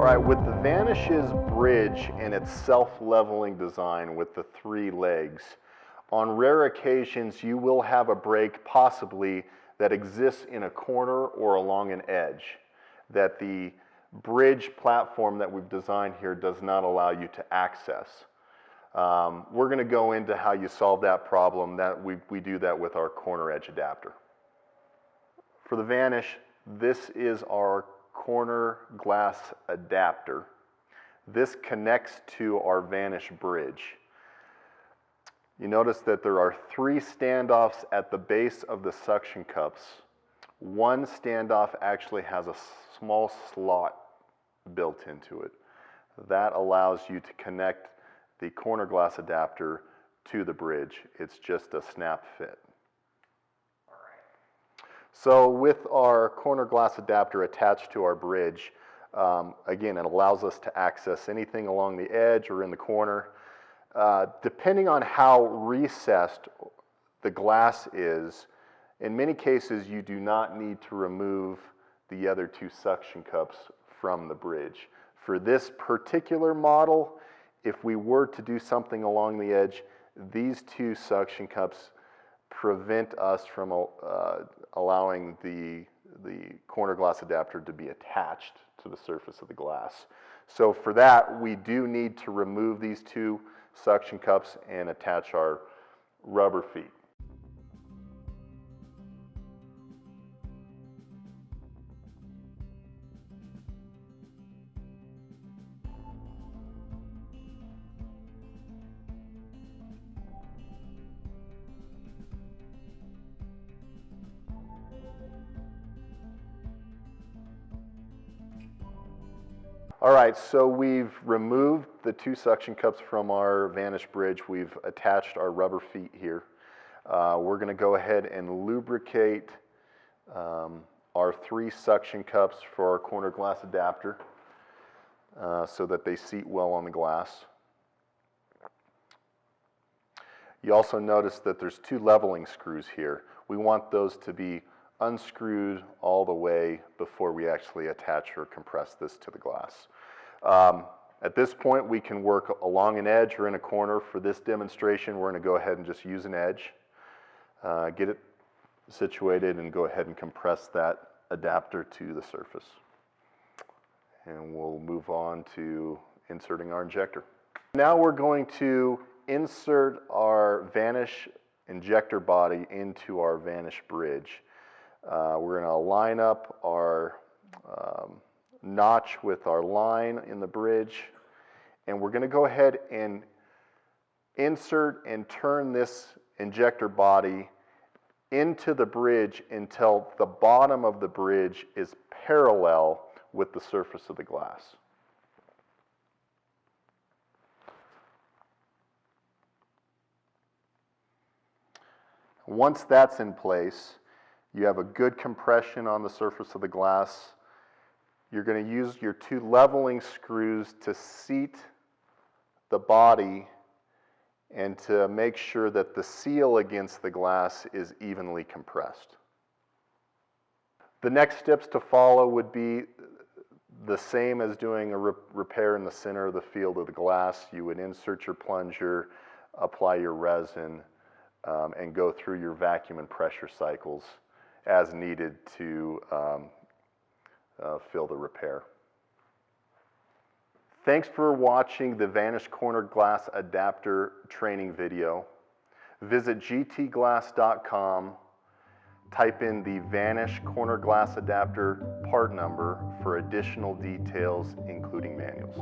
All right, with the Vanish's bridge and its self-leveling design with the 3 legs, on rare occasions you will have a break possibly that exists in a corner or along an edge that the bridge platform that we've designed here does not allow you to access. We're going to go into how you solve that problem. We do that with our corner edge adapter. For the Vanish, this is our corner glass adapter. This connects to our Vanish Bridge. You notice that there are 3 standoffs at the base of the suction cups. One standoff actually has a small slot built into it. That allows you to connect the corner glass adapter to the bridge. It's just a snap fit. So with our corner glass adapter attached to our bridge, again, it allows us to access anything along the edge or in the corner. Depending on how recessed the glass is, in many cases you do not need to remove the other 2 suction cups from the bridge. For this particular model, if we were to do something along the edge, these 2 suction cups prevent us from allowing the corner glass adapter to be attached to the surface of the glass. So for that, we do need to remove these 2 suction cups and attach our rubber feet. All right, so we've removed the 2 suction cups from our Vanish Bridge. We've attached our rubber feet here. We're going to go ahead and lubricate our 3 suction cups for our corner glass adapter so that they seat well on the glass. You also notice that there's 2 leveling screws here. We want those to be unscrewed all the way before we actually attach or compress this to the glass. At this point, we can work along an edge or in a corner. For this demonstration, we're going to go ahead and just use an edge, get it situated, and go ahead and compress that adapter to the surface. And we'll move on to inserting our injector. Now we're going to insert our Vanish injector body into our Vanish Bridge. We're going to line up our notch with our line in the bridge, and we're going to go ahead and insert and turn this injector body into the bridge until the bottom of the bridge is parallel with the surface of the glass. Once that's in place, you have a good compression on the surface of the glass. You're going to use your 2 leveling screws to seat the body and to make sure that the seal against the glass is evenly compressed. The next steps to follow would be the same as doing a repair in the center of the field of the glass. You would insert your plunger, apply your resin, and go through your vacuum and pressure cycles as needed to fill the repair. Thanks for watching the Vanish Corner Glass Adapter training video. Visit gtglass.com, type in the Vanish Corner Glass Adapter part number for additional details, including manuals.